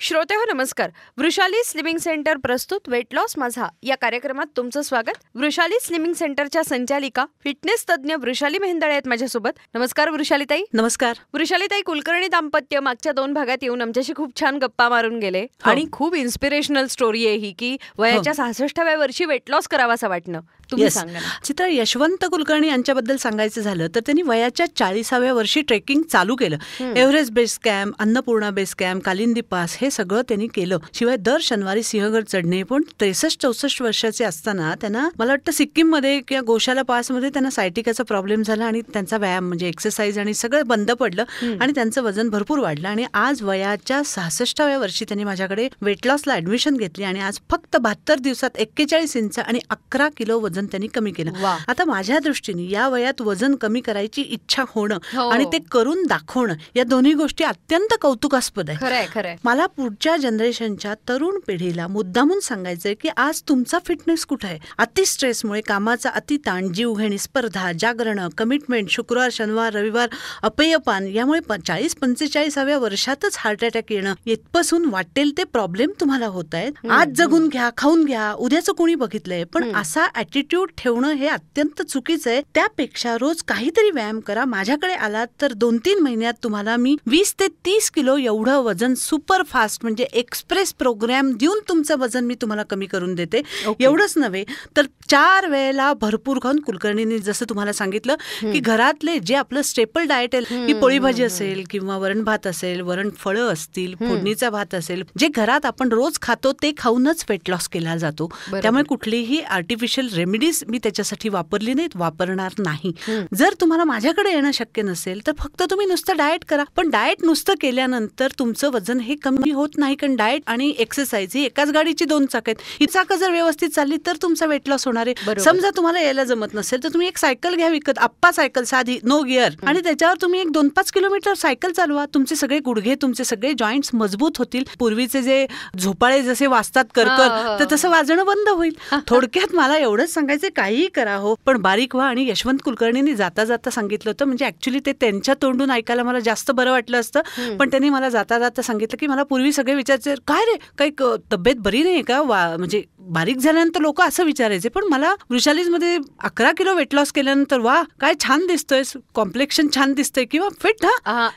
श्रोतेहो नमस्कार. Vrushali slimming centre प्रस्तुत weight loss माझा या कार्यक्रमात तुमचं स्वागत. वृषाली स्लिमिंग सेंटरच्या संचालिका फिटनेस तज्ज्ञ वृषाली मेहेंदळे आहेत माझ्यासोबत. नमस्कार वृषालीताई. नमस्कार. वृषालीताई, कुलकर्णी दाम्पत्य मागच्या 2 भागात येऊन आमच्याशी खूप छान गप्पा मारून गेले आणि खूप इन्स्पिरेशनल स्टोरी आहे ही की वयाच्या 66व्या वर्षी वेट लॉस करावासा वाटणं. तुम्ही सांगा ना. चित्र यशवंत कुलकर्णी यांच्याबद्दल सांगायचं झालं तर त्यांनी वयाच्या 40व्या वर्षी ट्रेकिंग चालू केलं. Everest base camp, Annapurna base camp, Kalindi pass हे सगळं त्यांनी केलं. शिवाय दर शनिवारी सिंहगड चढणे. पण 63-64 वर्षाचे असताना त्यांना मला वाटतं सिक्कीममध्ये किंवा गोशाला पासमध्ये त्यांना सायटिकाचा प्रॉब्लेम झाला आणि त्यांचा व्यायाम म्हणजे एक्सरसाइज आणि सगळं बंद पडलं आणि त्यांचं वजन भरपूर वाढलं आणि आज वयाच्या 66व्या वर्षी त्यांनी माझ्याकडे वेट लॉसला ऍडमिशन घेतली आणि आज फक्त 72 दिवसात 41 इंच आणि 11 किलो वजन त्यांनी कमी केलं. आता माझ्या दृष्टीने या वयात वजन कमी करायची इच्छा होणं आणि ते करून दाखवणं या दोन्ही गोष्टी अत्यंत कौतुकास्पद आहे. खरंय. मला पुढच्या जनरेशनच्या तरुण पिढीला मुद्दामून सांगायचंय की आज तुमचा फिटनेस कुठे आहे? अति स्ट्रेसमुळे कामाचा अतिताण, जीवघेणी स्पर्धा, जागरण, कमिटमेंट, शुक्रवार शनिवार रविवार अपेयपान यामुळे 40-45व्या वर्षातच हार्ट अटॅक येणं इथपासून वाटेल ते प्रॉब्लेम तुम्हाला होत आहेत. आज जगून घ्या, खाऊन घ्या, उद्याचं कोणी बघितलंय. पण असा ऍटिट्यूड ठेवणं हे अत्यंत चुकीचं आहे. त्यापेक्षा रोज काहीतरी व्यायाम करा. माझ्याकडे आलात तर 2-3 महिन्यात तुम्हाला मी 20 ते 30 किलो एवढं वजन सुपर फास्ट म्हणजे एक्सप्रेस प्रोग्राम देऊन तुमचं वजन मी तुम्हाला कमी करून देते. एवढंच नव्हे तर 4 वेळेला भरपूर खाऊन, कुलकर्णींनी जसं तुम्हाला सांगितलं की घरातले जे आपलं स्टेपल डाएट आहे की पोळी भाजी असेल किंवा वरण भात असेल, वरण फळं असतील, फोडणीचा भात असेल, जे घरात आपण रोज खातो ते खाऊनच वेट लॉस केला जातो. त्यामुळे कुठलीही आर्टिफिशियल रेमेडीज मी त्याच्यासाठी वापरली नाहीत, वापरणार नाही. जर तुम्हाला माझ्याकडे येणं शक्य नसेल तर फक्त तुम्ही नुसतं डाएट करा. पण डाएट नुसतं केल्यानंतर तुमचं वजन हे कमी होत नाही. कारण डाएट आणि एक्सरसाइज ही एकाच गाडीची 2 चाक आहेत. ही चाकं जर व्यवस्थित चालली तर तुमचा वेट लॉस होणार आहे. समजा तुम्हाला यायला जमत नसेल तर तुम्ही एक सायकल घ्या विकत, आप्पा सायकल, साधी, नो गिअर, आणि त्याच्यावर तुम्ही एक 2-5 किलोमीटर सायकल चालवा. तुमचे सगळे गुडघे, तुमचे सगळे जॉईंट्स मजबूत होतील. पूर्वीचे जे झोपाळे जसे वाजतात करकर तर तसं वाजणं बंद होईल. थोडक्यात मला एवढंच सांगायचं, काहीही करा हो पण बारीक व्हा. आणि यशवंत कुलकर्णींनी जाता जाता सांगितलं होतं, म्हणजे ऍक्च्युली ते त्यांच्या तोंडून ऐकायला मला जास्त बरं वाटलं असतं, पण त्यांनी मला जाता जाता सांगितलं की मला पूर्वी सगळे विचारायचे, काय रे काही तब्येत बरी नाही का? म्हणजे बारीक झाल्यानंतर लोक असं विचारायचे. पण मला वृषालीजमध्ये 11 किलो वेट लॉस केल्यानंतर वा काय छान दिसतोय, कॉम्प्लेक्शन छान दिसतंय किंवा फिट.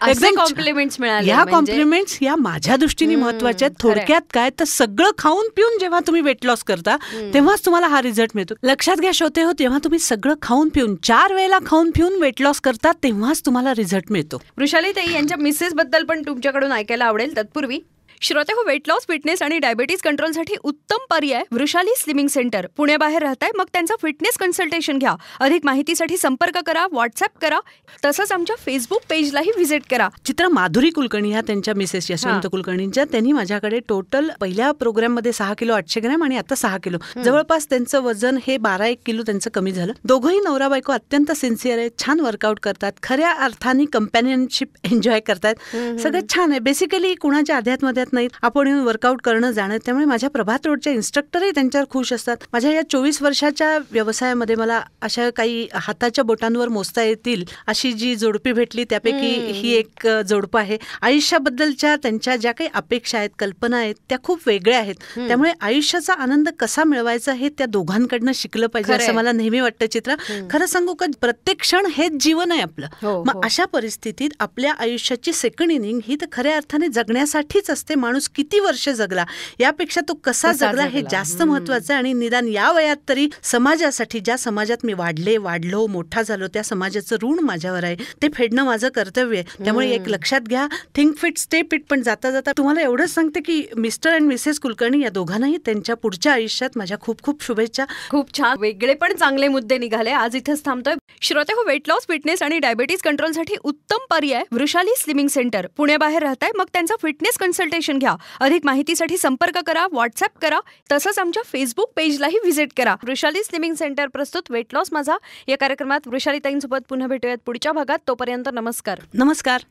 एकदम कॉम्प्लिमेंट्स मिळाले. या कॉम्प्लिमेंट्स या माझ्या दृष्टीने महत्वाच्या आहेत. थोडक्यात काय तर सगळं खाऊन पिऊन जेव्हा तुम्ही वेट लॉस करता तेव्हाच तुम्हाला हा रिझल्ट मिळतो. लक्षात घ्या श्रोते हो, तेव्हा तुम्ही सगळं खाऊन पिऊन 4 वेळेला खाऊन पिऊन वेट लॉस करता तेव्हाच तुम्हाला रिझल्ट मिळतो. वृषालीताई, यांच्या मिसेस बद्दल पण तुमच्याकडून ऐकायला आवडेल. तत्पूर्वी श्रोते हो, वेट लॉस, फिटनेस आणि डायबिटीज कंट्रोलसाठी उत्तम पर्याय वृषाली स्लिमिंग सेंटर. पुण्याबाहेर राहताय मग त्यांचा फिटनेस कन्सल्टेशन घ्या. अधिक माहितीसाठी संपर्क करा, व्हॉट्सअप करा, तसंच आमच्या फेसबुक पेजलाही व्हिजिट करा. चित्र माधुरी कुलकर्णी ह्या त्यांच्या मिसेस यशवंत कुलकर्णींच्या, त्यांनी माझ्याकडे टोटल पहिल्या प्रोग्राममध्ये 6 किलो 800 ग्रॅम आणि आता 6 किलो जवळपास त्यांचं वजन हे 12-1 किलो त्यांचं कमी झालं. दोघंही नवरा बायको अत्यंत सिन्सिअर आहेत, छान वर्कआउट करतात, खऱ्या अर्थाने कंपॅनियनशिप एन्जॉय करतात. सगळं छान आहे. बेसिकली कुणाच्या अध्यात्मध्यात नाहीत. आपण वर्कआउट करणं जाणं. त्यामुळे माझ्या प्रभात रोडच्या इन्स्ट्रक्टरही त्यांच्यावर खुश असतात. माझ्या या 24 वर्षाच्या व्यवसायामध्ये मला अशा काही हाताच्या बोटांवर मोजता येतील अशी जी जोडपी भेटली त्यापैकी ही एक जोडपं आहे. आयुष्याबद्दलच्या त्यांच्या ज्या काही अपेक्षा आहेत, कल्पना आहेत, त्या खूप वेगळ्या आहेत. त्यामुळे आयुष्याचा आनंद कसा मिळवायचा हे त्या दोघांकडनं शिकलं पाहिजे असं मला नेहमी वाटतं. चित्रा, खरं सांगू का, प्रत्येक क्षण हेच जीवन आहे आपलं. मग अशा परिस्थितीत आपल्या आयुष्याची सेकंड इनिंग ही तर खऱ्या अर्थाने जगण्यासाठीच असते. माणूस किती वर्ष जगला यापेक्षा तो कसा जगला हे जास्त महत्वाचं आहे. आणि निदान या वयात तरी समाजासाठी, ज्या समाजात मी वाढलो मोठा झालो, त्या समाजाचं ऋण माझ्यावर आहे, ते फेडणं माझं कर्तव्य आहे. त्यामुळे एक लक्षात घ्या, थिंक फिट स्टे फिट. पण जाता जाता तुम्हाला एवढंच सांगते की मिस्टर अँड मिसेस कुलकर्णी या दोघांनाही त्यांच्या पुढच्या आयुष्यात माझ्या खूप खूप शुभेच्छा. खूप छान, वेगळे पण चांगले मुद्दे निघाले. आज इथंच थांबतोय. श्रोते हो, वेट लॉस, फिटनेस आणि डायबिटीज कंट्रोलसाठी उत्तम पर्याय वृषाली स्लिमिंग सेंटर. पुण्याबाहेर राहताय मग त्यांचा फिटनेस कन्सल्टेशन घ्या. अधिक माहितीसाठी संपर्क करा, व्हॉट्सअप करा, तसंच आमच्या फेसबुक पेजलाही व्हिजिट करा. वृषाली स्लिमिंग सेंटर प्रस्तुत वेट लॉस माझा या कार्यक्रमात वृषालीताईंसोबत पुन्हा भेटूयात पुढच्या भागात. तोपर्यंत नमस्कार. नमस्कार.